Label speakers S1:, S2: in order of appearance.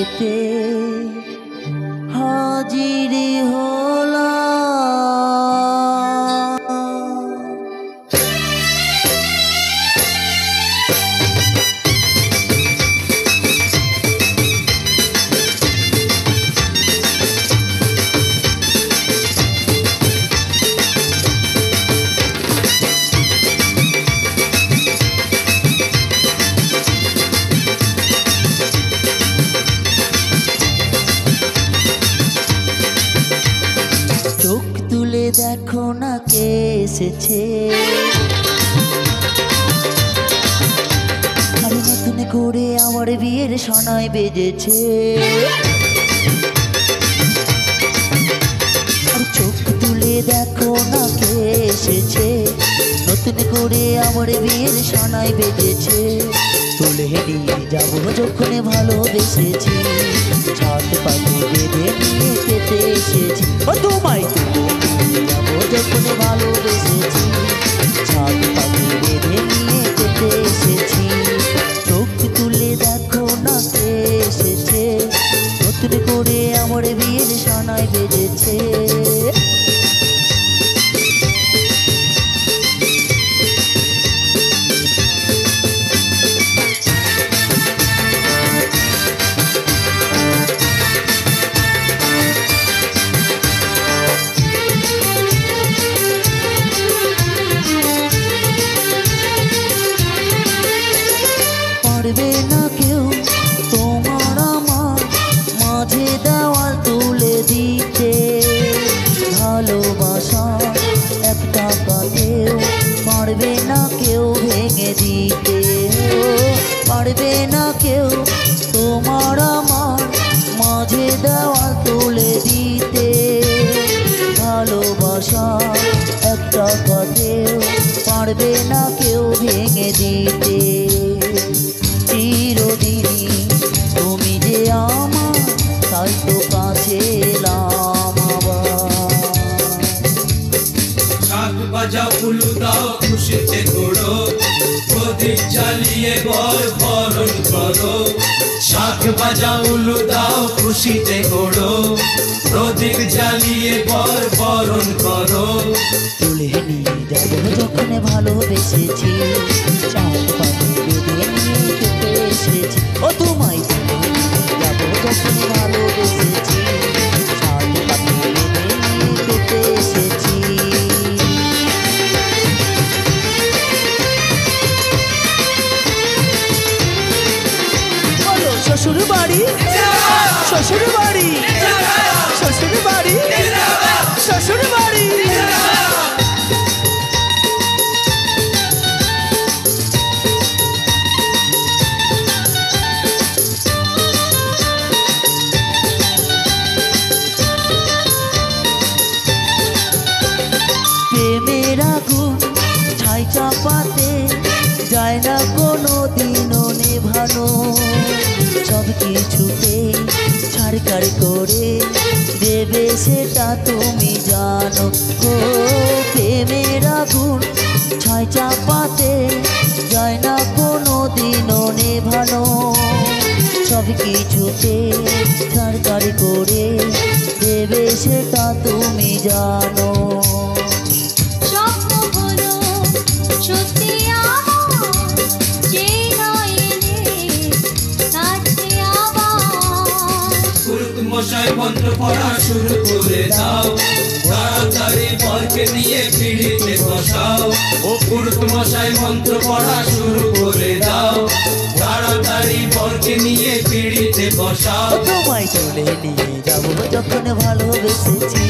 S1: পেতে হাজির হলাম। চোখ তুলে দেখো না কে এসেছে, আরে নতুন করে আমার বিয়ের শোনায় বেজেছে। চোখ তুলে দেখো না কে এসেছে, নতুন করে আমার বিয়ের শোনায় বেজেছে। তুলে নিয়ে যাবো যখন ভালোবেসেছি, ছাদ পাখি বেঁধে নিয়ে পেতে এসেছি। ও তোমায় যাবো যখন ভালোবেসেছি, ছাদ পাখি বেঁধে নিয়ে পেতে এসেছি। চোখ তুলে দেখো না কে এসেছে, নতুন করে আমার বিয়ের শোনায় বেজেছে। পারবে না কেউ তোমার আমার মাঝে দেওয়াল তুলে দিতে, ভালোবাসা একটা কাটেও পারবে না কেউ ভেঙে দিতে। পারবে না কেউ তোমার আমার মাঝে দেওয়াল তুলে দিতে, ভালোবাসা একটা কাটেও পারবে না কেউ ভেঙে দিতে। চিরদিনই তুমি যে আমার, তাই তো কাছে এলাম আবার।
S2: শাক বাজাও উলু দাও খুশিতে ঘোড়ো, প্রদীপ জ্বালিয়ে বর বরণ করো। শাক বাজাও উলু দাও খুশিতে ঘোড়ো, প্রদীপ জ্বালিয়ে বর বরণ করো।
S1: তুলে নিয়ে যাবো যখন ভালোবেসেছি, চাঁদ পাখি বেঁধে নিয়ে পেতে এসেছি। ও তোমায় তুলে নিয়ে যাবো যখন ভালোবেসেছি, চাঁদ পাখি বেঁধে নিয়ে পেতে এসেছি। বলো শ্বশুর বাড়ি, শ্বশুর বাড়ি, শ্বশুর বাড়ি, শ্বশুর বাড়ি। প্রেমের আগুন ছাই চাপাতে যায় না কোনো দিনও নেভানো, সব কিছুতে ছাড়কার করে দেবে সেটা তুমি জানো। ও প্রেমের আগুন ছাই চাপাতে যায় না কোনো দিনও নেভানো, সব কিছুতে ছাড়কার করে দেবে সেটা তুমি জানো।
S2: মশাই মন্ত্র পড়া শুরু করে দাও, তাড়াতাড়ি বরকে নিয়ে পিড়িতে বসাও। ও পুরুত মশাই মন্ত্র পড়া শুরু করে দাও, তাড়াতাড়ি বরকে নিয়ে পিড়িতে বসাও।
S1: তোমায় তুলে নিয়ে যাবো যখন ভালোবেসেছি,